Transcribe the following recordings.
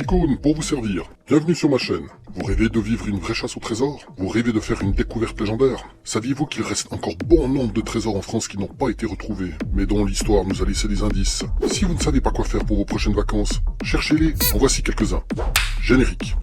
Icône, pour vous servir. Bienvenue sur ma chaîne. Vous rêvez de vivre une vraie chasse au trésor? Vous rêvez de faire une découverte légendaire? Saviez-vous qu'il reste encore bon nombre de trésors en France qui n'ont pas été retrouvés, mais dont l'histoire nous a laissé des indices? Si vous ne savez pas quoi faire pour vos prochaines vacances, cherchez-les, en voici quelques-uns. Générique.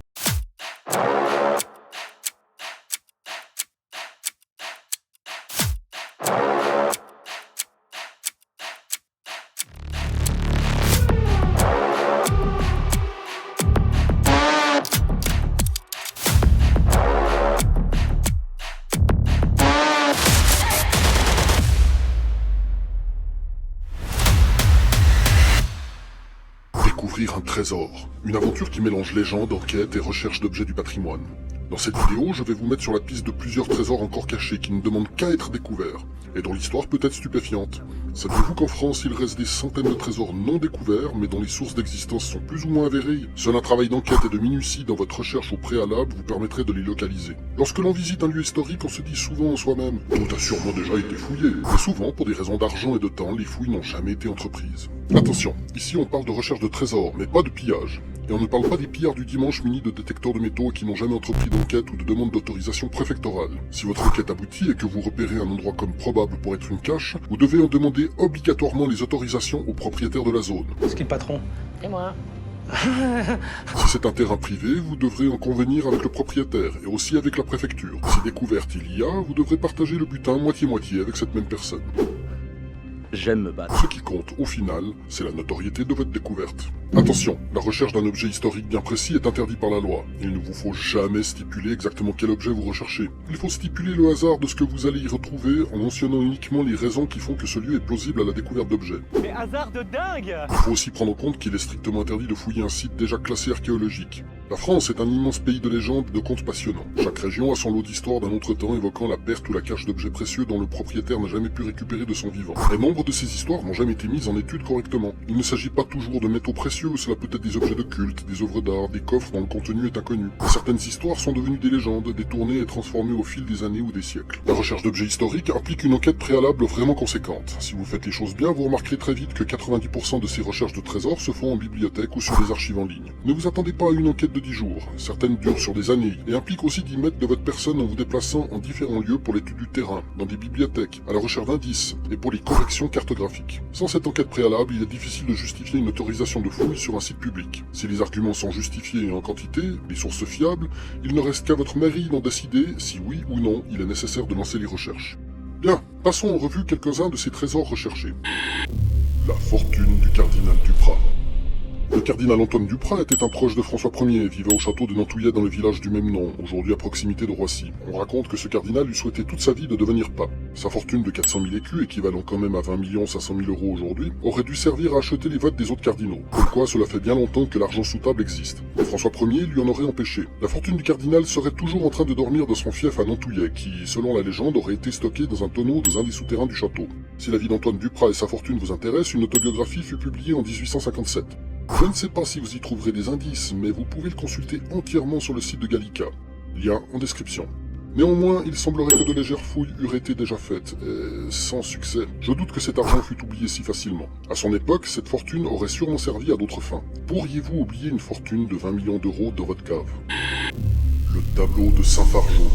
Découvrir un trésor, une aventure qui mélange légende, enquête et recherche d'objets du patrimoine. Dans cette vidéo, je vais vous mettre sur la piste de plusieurs trésors encore cachés qui ne demandent qu'à être découverts, et dont l'histoire peut être stupéfiante. Saviez-vous qu'en France, il reste des centaines de trésors non découverts, mais dont les sources d'existence sont plus ou moins avérées? Seul un travail d'enquête et de minutie dans votre recherche au préalable vous permettrait de les localiser. Lorsque l'on visite un lieu historique, on se dit souvent en soi-même « Tout a sûrement déjà été fouillé ». Mais souvent, pour des raisons d'argent et de temps, les fouilles n'ont jamais été entreprises. Attention, ici on parle de recherche de trésors, mais pas de pillage. Et on ne parle pas des pillards du dimanche munis de détecteurs de métaux et qui n'ont jamais entrepris d'enquête ou de demande d'autorisation préfectorale. Si votre enquête aboutit et que vous repérez un endroit comme probable pour être une cache, vous devez en demander obligatoirement les autorisations au propriétaire de la zone. C'est qui le patron? C'est moi. Si c'est un terrain privé, vous devrez en convenir avec le propriétaire et aussi avec la préfecture. Si découverte il y a, vous devrez partager le butin moitié-moitié avec cette même personne. J'aime me battre. Ce qui compte, au final, c'est la notoriété de votre découverte. Attention, la recherche d'un objet historique bien précis est interdite par la loi. Il ne vous faut jamais stipuler exactement quel objet vous recherchez. Il faut stipuler le hasard de ce que vous allez y retrouver en mentionnant uniquement les raisons qui font que ce lieu est plausible à la découverte d'objets. Mais hasard de dingue! Il faut aussi prendre en compte qu'il est strictement interdit de fouiller un site déjà classé archéologique. La France est un immense pays de légendes et de contes passionnants. Chaque région a son lot d'histoires d'un autre temps évoquant la perte ou la cache d'objets précieux dont le propriétaire n'a jamais pu récupérer de son vivant. Et nombre de ces histoires n'ont jamais été mises en étude correctement. Il ne s'agit pas toujours de métaux précieux, cela peut être des objets de culte, des œuvres d'art, des coffres dont le contenu est inconnu. Et certaines histoires sont devenues des légendes, détournées et transformées au fil des années ou des siècles. La recherche d'objets historiques implique une enquête préalable vraiment conséquente. Si vous faites les choses bien, vous remarquerez très vite que 90% de ces recherches de trésors se font en bibliothèque ou sur des archives en ligne. Ne vous attendez pas à une enquête de 10 jours. Certaines durent sur des années et impliquent aussi d'y mettre de votre personne en vous déplaçant en différents lieux pour l'étude du terrain, dans des bibliothèques, à la recherche d'indices et pour les corrections cartographiques. Sans cette enquête préalable, il est difficile de justifier une autorisation de fouille sur un site public. Si les arguments sont justifiés et en quantité, les sources fiables, il ne reste qu'à votre mairie d'en décider si oui ou non il est nécessaire de lancer les recherches. Bien, passons en revue quelques-uns de ces trésors recherchés. La fortune du cardinal Duprat. Le cardinal Antoine Duprat était un proche de François Ier, vivait au château de Nantouillet dans le village du même nom, aujourd'hui à proximité de Roissy. On raconte que ce cardinal lui souhaitait toute sa vie de devenir pape. Sa fortune de 400 000 écus, équivalent quand même à 20 500 000 € aujourd'hui, aurait dû servir à acheter les votes des autres cardinaux. Comme quoi, cela fait bien longtemps que l'argent sous table existe. Et François Ier lui en aurait empêché. La fortune du cardinal serait toujours en train de dormir dans son fief à Nantouillet, qui, selon la légende, aurait été stockée dans un tonneau dans un des souterrains du château. Si la vie d'Antoine Duprat et sa fortune vous intéresse, une autobiographie fut publiée en 1857. Je ne sais pas si vous y trouverez des indices, mais vous pouvez le consulter entièrement sur le site de Gallica. Lien en description. Néanmoins, il semblerait que de légères fouilles eurent été déjà faites, et sans succès. Je doute que cet argent fût oublié si facilement. À son époque, cette fortune aurait sûrement servi à d'autres fins. Pourriez-vous oublier une fortune de 20 millions d'euros dans votre cave? Le tableau de Saint-Fargeau.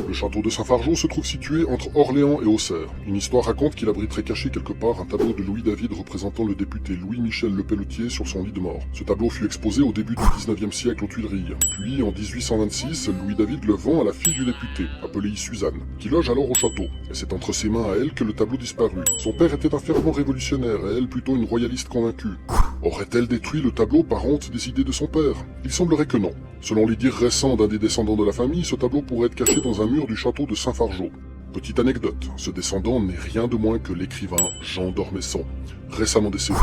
Le château de Saint-Fargeau se trouve situé entre Orléans et Auxerre. Une histoire raconte qu'il abriterait caché quelque part un tableau de Louis David représentant le député Louis-Michel Le Pelletier sur son lit de mort. Ce tableau fut exposé au début du 19e siècle aux Tuileries. Puis, en 1826, Louis David le vend à la fille du député, appelée Suzanne, qui loge alors au château. Et c'est entre ses mains à elle que le tableau disparut. Son père était un fervent révolutionnaire et elle plutôt une royaliste convaincue. Aurait-elle détruit le tableau par honte des idées de son père? Il semblerait que non. Selon les dires récents d'un des descendants de la famille, ce tableau pourrait être caché dans un mur du château de Saint-Fargeau. Petite anecdote, ce descendant n'est rien de moins que l'écrivain Jean d'Ormesson, récemment décédé.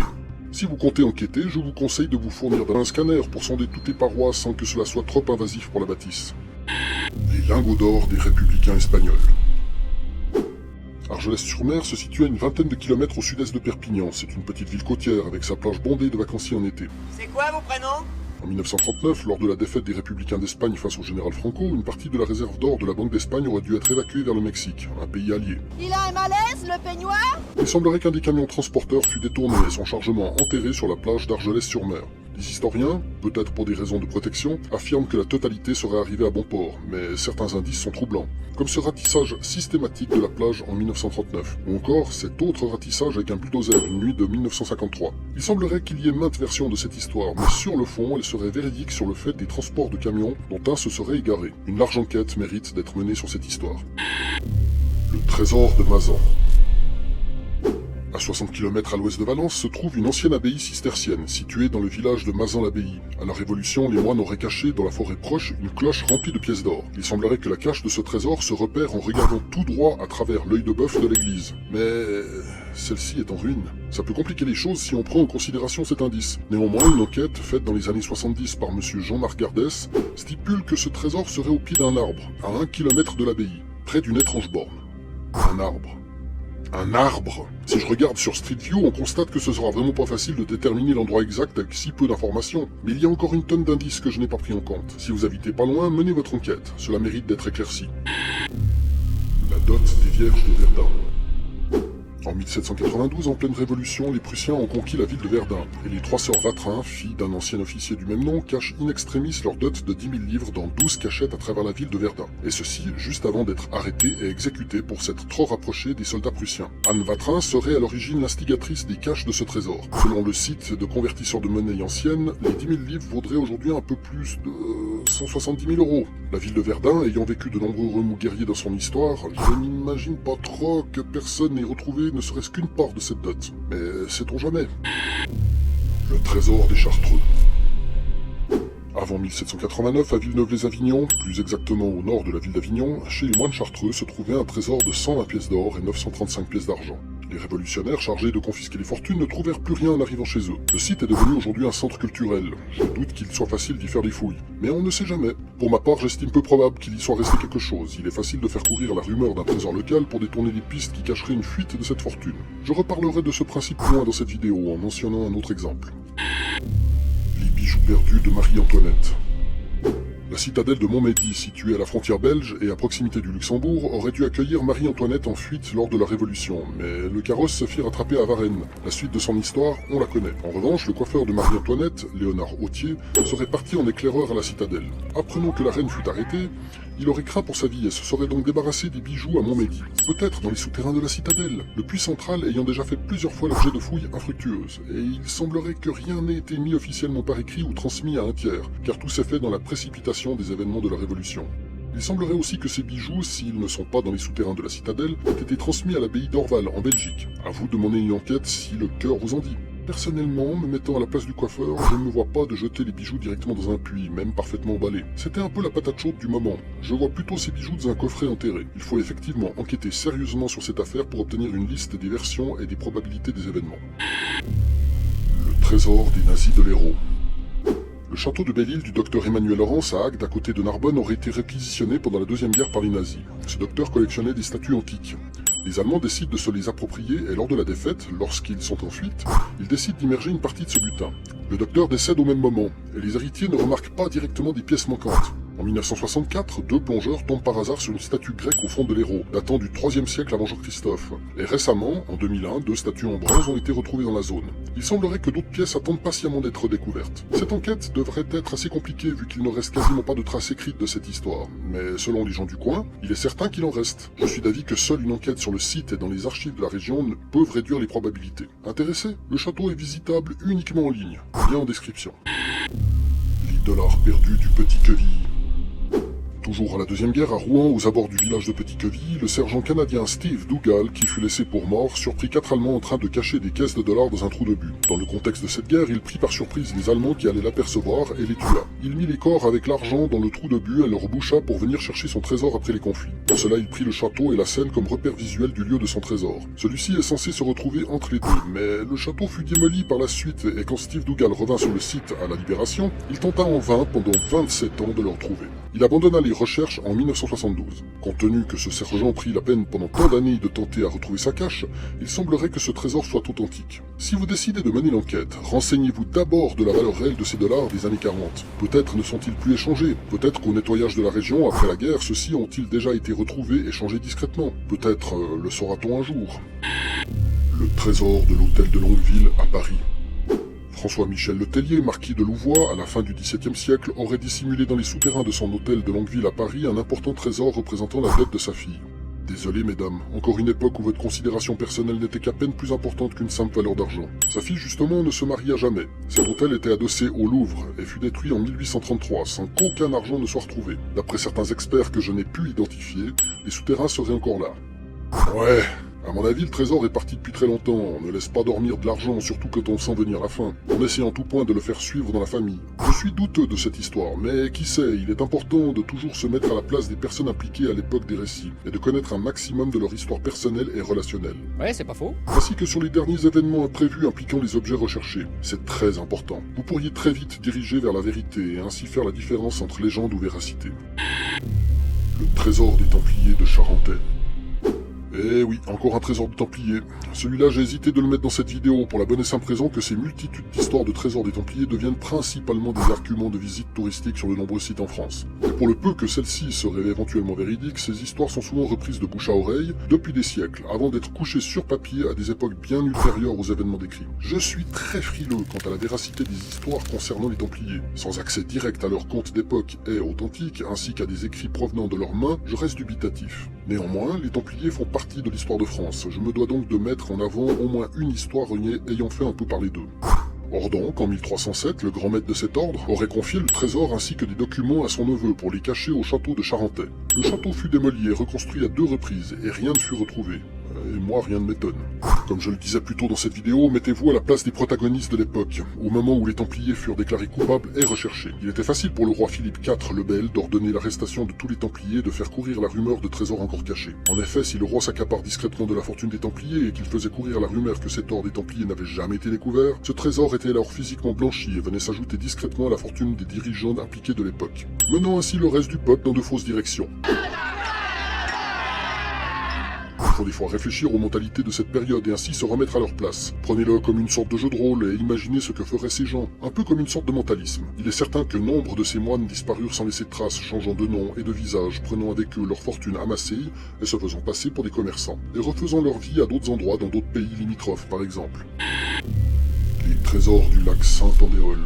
Si vous comptez enquêter, je vous conseille de vous fournir d'un scanner pour sonder toutes les parois sans que cela soit trop invasif pour la bâtisse. Les lingots d'or des républicains espagnols. Argelès-sur-Mer se situe à une vingtaine de kilomètres au sud-est de Perpignan. C'est une petite ville côtière avec sa plage bondée de vacanciers en été. C'est quoi vos prénoms? En 1939, lors de la défaite des Républicains d'Espagne face au général Franco, une partie de la réserve d'or de la Banque d'Espagne aurait dû être évacuée vers le Mexique, un pays allié. Il a un malaise, le peignoir? Il semblerait qu'un des camions transporteurs fût détourné et son chargement enterré sur la plage d'Argelès-sur-Mer. Les historiens, peut-être pour des raisons de protection, affirment que la totalité serait arrivée à bon port, mais certains indices sont troublants, comme ce ratissage systématique de la plage en 1939, ou encore cet autre ratissage avec un bulldozer une nuit de 1953. Il semblerait qu'il y ait maintes versions de cette histoire, mais sur le fond, elle serait véridique sur le fait des transports de camions dont un se serait égaré. Une large enquête mérite d'être menée sur cette histoire. Le trésor de Mazan. À 60 km à l'ouest de Valence se trouve une ancienne abbaye cistercienne, située dans le village de Mazan-l'Abbaye. À la Révolution, les moines auraient caché dans la forêt proche une cloche remplie de pièces d'or. Il semblerait que la cache de ce trésor se repère en regardant tout droit à travers l'œil de bœuf de l'église. Mais celle-ci est en ruine. Ça peut compliquer les choses si on prend en considération cet indice. Néanmoins, une enquête faite dans les années 70 par M. Jean-Marc Gardès stipule que ce trésor serait au pied d'un arbre, à 1 km de l'abbaye, près d'une étrange borne. Un arbre. Un arbre! Si je regarde sur Street View, on constate que ce sera vraiment pas facile de déterminer l'endroit exact avec si peu d'informations. Mais il y a encore une tonne d'indices que je n'ai pas pris en compte. Si vous habitez pas loin, menez votre enquête. Cela mérite d'être éclairci. La dot des Vierges de Verdun. En 1792, en pleine Révolution, les Prussiens ont conquis la ville de Verdun, et les trois sœurs Vatrin, filles d'un ancien officier du même nom, cachent in extremis leur dot de 10 000 livres dans 12 cachettes à travers la ville de Verdun. Et ceci, juste avant d'être arrêtée et exécutée pour s'être trop rapprochée des soldats prussiens. Anne Vatrin serait à l'origine l'instigatrice des caches de ce trésor. Selon le site de convertisseur de monnaie ancienne, les 10 000 livres vaudraient aujourd'hui un peu plus de 170 000 euros. La ville de Verdun, ayant vécu de nombreux remous guerriers dans son histoire, je n'imagine pas trop que personne n'ait retrouvé ne serait-ce qu'une part de cette dot. Mais sait-on jamais? Le trésor des Chartreux. Avant 1789, à Villeneuve-les-Avignon, plus exactement au nord de la ville d'Avignon, chez les moines chartreux se trouvait un trésor de 120 pièces d'or et 935 pièces d'argent. Les révolutionnaires chargés de confisquer les fortunes ne trouvèrent plus rien en arrivant chez eux. Le site est devenu aujourd'hui un centre culturel. Je doute qu'il soit facile d'y faire des fouilles. Mais on ne sait jamais. Pour ma part, j'estime peu probable qu'il y soit resté quelque chose. Il est facile de faire courir la rumeur d'un trésor local pour détourner des pistes qui cacheraient une fuite de cette fortune. Je reparlerai de ce principe plus loin dans cette vidéo en mentionnant un autre exemple. Les bijoux perdus de Marie-Antoinette. La citadelle de Montmédy, située à la frontière belge et à proximité du Luxembourg, aurait dû accueillir Marie-Antoinette en fuite lors de la Révolution, mais le carrosse se fit rattraper à Varennes. La suite de son histoire, on la connaît. En revanche, le coiffeur de Marie-Antoinette, Léonard Autier, serait parti en éclaireur à la citadelle. Apprenant que la reine fut arrêtée, il aurait craint pour sa vie et se serait donc débarrassé des bijoux à Montmédy. Peut-être dans les souterrains de la citadelle, le puits central ayant déjà fait plusieurs fois l'objet de fouilles infructueuses, et il semblerait que rien n'ait été mis officiellement par écrit ou transmis à un tiers, car tout s'est fait dans la précipitation des événements de la Révolution. Il semblerait aussi que ces bijoux, s'ils ne sont pas dans les souterrains de la citadelle, aient été transmis à l'abbaye d'Orval, en Belgique. À vous de mener une enquête si le cœur vous en dit. Personnellement, me mettant à la place du coiffeur, je ne me vois pas de jeter les bijoux directement dans un puits, même parfaitement emballés. C'était un peu la patate chaude du moment. Je vois plutôt ces bijoux dans un coffret enterré. Il faut effectivement enquêter sérieusement sur cette affaire pour obtenir une liste des versions et des probabilités des événements. Le trésor des nazis de l'Hérault. Le château de Belle-Île du docteur Emmanuel Laurence à Agde, à côté de Narbonne, aurait été réquisitionné pendant la Deuxième Guerre par les nazis. Ce docteur collectionnait des statues antiques. Les Allemands décident de se les approprier et lors de la défaite, lorsqu'ils sont en fuite, ils décident d'immerger une partie de ce butin. Le docteur décède au même moment, et les héritiers ne remarquent pas directement des pièces manquantes. En 1964, deux plongeurs tombent par hasard sur une statue grecque au fond de l'Hérault, datant du IIIe siècle avant Jean-Christophe. Et récemment, en 2001, deux statues en bronze ont été retrouvées dans la zone. Il semblerait que d'autres pièces attendent patiemment d'être découvertes. Cette enquête devrait être assez compliquée vu qu'il ne reste quasiment pas de traces écrites de cette histoire. Mais selon les gens du coin, il est certain qu'il en reste. Je suis d'avis que seule une enquête sur le site et dans les archives de la région peuvent réduire les probabilités. Intéressé? Le château est visitable uniquement en ligne. Lien en description. Les dollars perdus du Petit-Queville. Toujours à la Deuxième Guerre, à Rouen, aux abords du village de Petit-Queville, le sergent canadien Steve Dougal, qui fut laissé pour mort, surprit 4 Allemands en train de cacher des caisses de dollars dans un trou de but. Dans le contexte de cette guerre, il prit par surprise les Allemands qui allaient l'apercevoir et les tua. Il mit les corps avec l'argent dans le trou de but et leur boucha pour venir chercher son trésor après les conflits. Pour cela, il prit le château et la Seine comme repère visuel du lieu de son trésor. Celui-ci est censé se retrouver entre les deux, mais le château fut démoli par la suite et quand Steve Dougal revint sur le site à la Libération, il tenta en vain pendant 27 ans de le retrouver. Il abandonna les recherches en 1972. Compte tenu que ce sergent prit la peine pendant tant d'années de tenter à retrouver sa cache, il semblerait que ce trésor soit authentique. Si vous décidez de mener l'enquête, renseignez-vous d'abord de la valeur réelle de ces dollars des années 40. Peut-être ne sont-ils plus échangés. Peut-être qu'au nettoyage de la région, après la guerre, ceux-ci ont-ils déjà été retrouvés et changés discrètement. Peut-être le saura-t-on un jour. Le trésor de l'hôtel de Longueville à Paris. François-Michel Le Tellier, marquis de Louvois, à la fin du XVIIe siècle, aurait dissimulé dans les souterrains de son hôtel de Longueville à Paris un important trésor représentant la dette de sa fille. Désolé mesdames, encore une époque où votre considération personnelle n'était qu'à peine plus importante qu'une simple valeur d'argent. Sa fille justement ne se maria jamais. Cet hôtel était adossé au Louvre et fut détruit en 1833 sans qu'aucun argent ne soit retrouvé. D'après certains experts que je n'ai pu identifier, les souterrains seraient encore là. Ouais, à mon avis le trésor est parti depuis très longtemps, on ne laisse pas dormir de l'argent surtout quand on sent venir la fin, en essayant en tout point de le faire suivre dans la famille. Je suis douteux de cette histoire, mais qui sait, il est important de toujours se mettre à la place des personnes impliquées à l'époque des récits, et de connaître un maximum de leur histoire personnelle et relationnelle. Ouais, c'est pas faux. Ainsi que sur les derniers événements imprévus impliquant les objets recherchés. C'est très important. Vous pourriez très vite diriger vers la vérité et ainsi faire la différence entre légende ou véracité. Le trésor des Templiers de Charentais. Eh oui, encore un trésor de Templiers. Celui-là, j'ai hésité de le mettre dans cette vidéo pour la bonne et simple raison que ces multitudes d'histoires de trésors des Templiers deviennent principalement des arguments de visite touristique sur de nombreux sites en France. Et pour le peu que celles-ci seraient éventuellement véridiques, ces histoires sont souvent reprises de bouche à oreille depuis des siècles, avant d'être couchées sur papier à des époques bien ultérieures aux événements décrits. Je suis très frileux quant à la véracité des histoires concernant les Templiers. Sans accès direct à leurs contes d'époque et authentiques, ainsi qu'à des écrits provenant de leurs mains, je reste dubitatif. Néanmoins, les Templiers font partie de l'histoire de France. Je me dois donc de mettre en avant au moins une histoire ayant fait un peu parler d'eux. Or donc, en 1307, le grand maître de cet ordre aurait confié le trésor ainsi que des documents à son neveu pour les cacher au château de Charentais. Le château fut démoli et reconstruit à 2 reprises, et rien ne fut retrouvé. Et moi, rien ne m'étonne. Comme je le disais plus tôt dans cette vidéo, mettez-vous à la place des protagonistes de l'époque, au moment où les Templiers furent déclarés coupables et recherchés. Il était facile pour le roi Philippe IV le Bel d'ordonner l'arrestation de tous les Templiers et de faire courir la rumeur de trésors encore cachés. En effet, si le roi s'accapare discrètement de la fortune des Templiers et qu'il faisait courir la rumeur que cet or des Templiers n'avait jamais été découvert, ce trésor était alors physiquement blanchi et venait s'ajouter discrètement à la fortune des dirigeants impliqués de l'époque, menant ainsi le reste du peuple dans de fausses directions. Il faut des fois réfléchir aux mentalités de cette période et ainsi se remettre à leur place. Prenez-le comme une sorte de jeu de rôle et imaginez ce que feraient ces gens, un peu comme une sorte de mentalisme. Il est certain que nombre de ces moines disparurent sans laisser de traces, changeant de nom et de visage, prenant avec eux leur fortune amassée et se faisant passer pour des commerçants, et refaisant leur vie à d'autres endroits dans d'autres pays limitrophes par exemple. Les trésors du lac Saint-Andéol.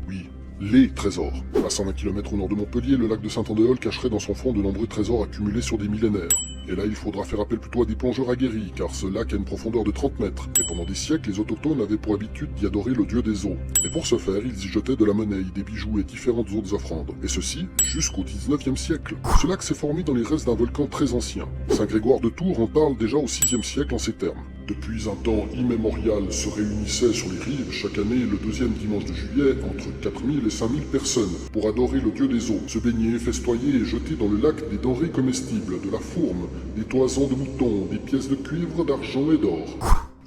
Oui, les trésors. À 120 km au nord de Montpellier, le lac de Saint-Andéol cacherait dans son fond de nombreux trésors accumulés sur des millénaires. Et là, il faudra faire appel plutôt à des plongeurs aguerris, car ce lac a une profondeur de 30 mètres, et pendant des siècles, les autochtones avaient pour habitude d'y adorer le dieu des eaux. Et pour ce faire, ils y jetaient de la monnaie, des bijoux et différentes autres offrandes. Et ceci, jusqu'au 19e siècle. Ce lac s'est formé dans les restes d'un volcan très ancien. Saint Grégoire de Tours en parle déjà au 6e siècle en ces termes. Depuis un temps immémorial se réunissaient sur les rives chaque année le 2e dimanche de juillet entre 4000 et 5000 personnes pour adorer le dieu des eaux, se baigner, festoyer et jeter dans le lac des denrées comestibles, de la fourme, des toisons de moutons, des pièces de cuivre, d'argent et d'or.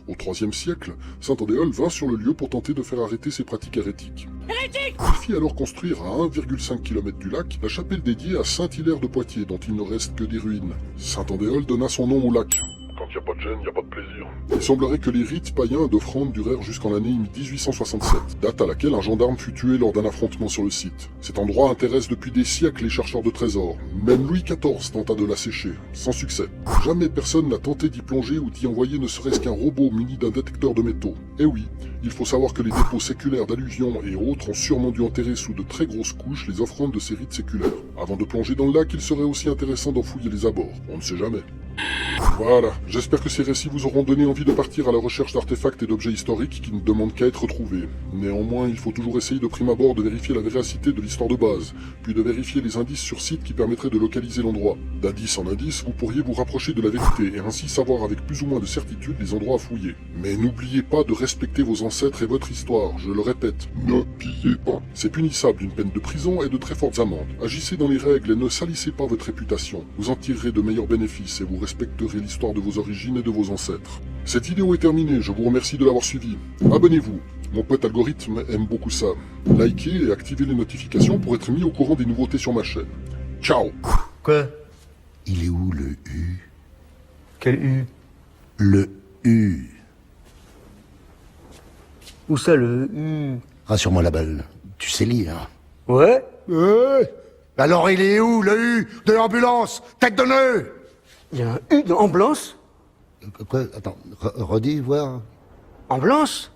Au 3e siècle, Saint-Andéol vint sur le lieu pour tenter de faire arrêter ces pratiques hérétiques. Il fit alors construire à 1,5 km du lac la chapelle dédiée à Saint-Hilaire de Poitiers dont il ne reste que des ruines. Saint-Andéol donna son nom au lac. Quand il n'y a pas de gêne, il n'y a pas de plaisir. Il semblerait que les rites païens d'offrande durèrent jusqu'en l'année 1867, date à laquelle un gendarme fut tué lors d'un affrontement sur le site. Cet endroit intéresse depuis des siècles les chercheurs de trésors. Même Louis XIV tenta de l'assécher, sans succès. Jamais personne n'a tenté d'y plonger ou d'y envoyer ne serait-ce qu'un robot muni d'un détecteur de métaux. Et oui, il faut savoir que les dépôts séculaires d'alluvions et autres ont sûrement dû enterrer sous de très grosses couches les offrandes de ces rites séculaires. Avant de plonger dans le lac, il serait aussi intéressant d'en fouiller les abords. On ne sait jamais. Voilà, j'espère que ces récits vous auront donné envie de partir à la recherche d'artefacts et d'objets historiques qui ne demandent qu'à être retrouvés. Néanmoins, il faut toujours essayer de prime abord de vérifier la véracité de l'histoire de base, puis de vérifier les indices sur site qui permettraient de localiser l'endroit. D'indice en indice, vous pourriez vous rapprocher de la vérité et ainsi savoir avec plus ou moins de certitude les endroits à fouiller. Mais n'oubliez pas de respecter vos ancêtres et votre histoire, je le répète. Ne pillez pas. C'est punissable d'une peine de prison et de très fortes amendes. Agissez dans les règles et ne salissez pas votre réputation. Vous en tirerez de meilleurs bénéfices et vous respecterez l'histoire de vos origines et de vos ancêtres. Cette vidéo est terminée, je vous remercie de l'avoir suivie. Abonnez-vous, mon pote algorithme aime beaucoup ça. Likez et activez les notifications pour être mis au courant des nouveautés sur ma chaîne. Ciao. Quoi? Il est où le U? Quel U? Le U. Où ça le U? Rassure-moi la balle, tu sais lire. Ouais? Alors il est où le U de l'ambulance? Tête de nœud! Il y a un U dans ambulance? Quoi? Attends, redis, voir. Ambulance?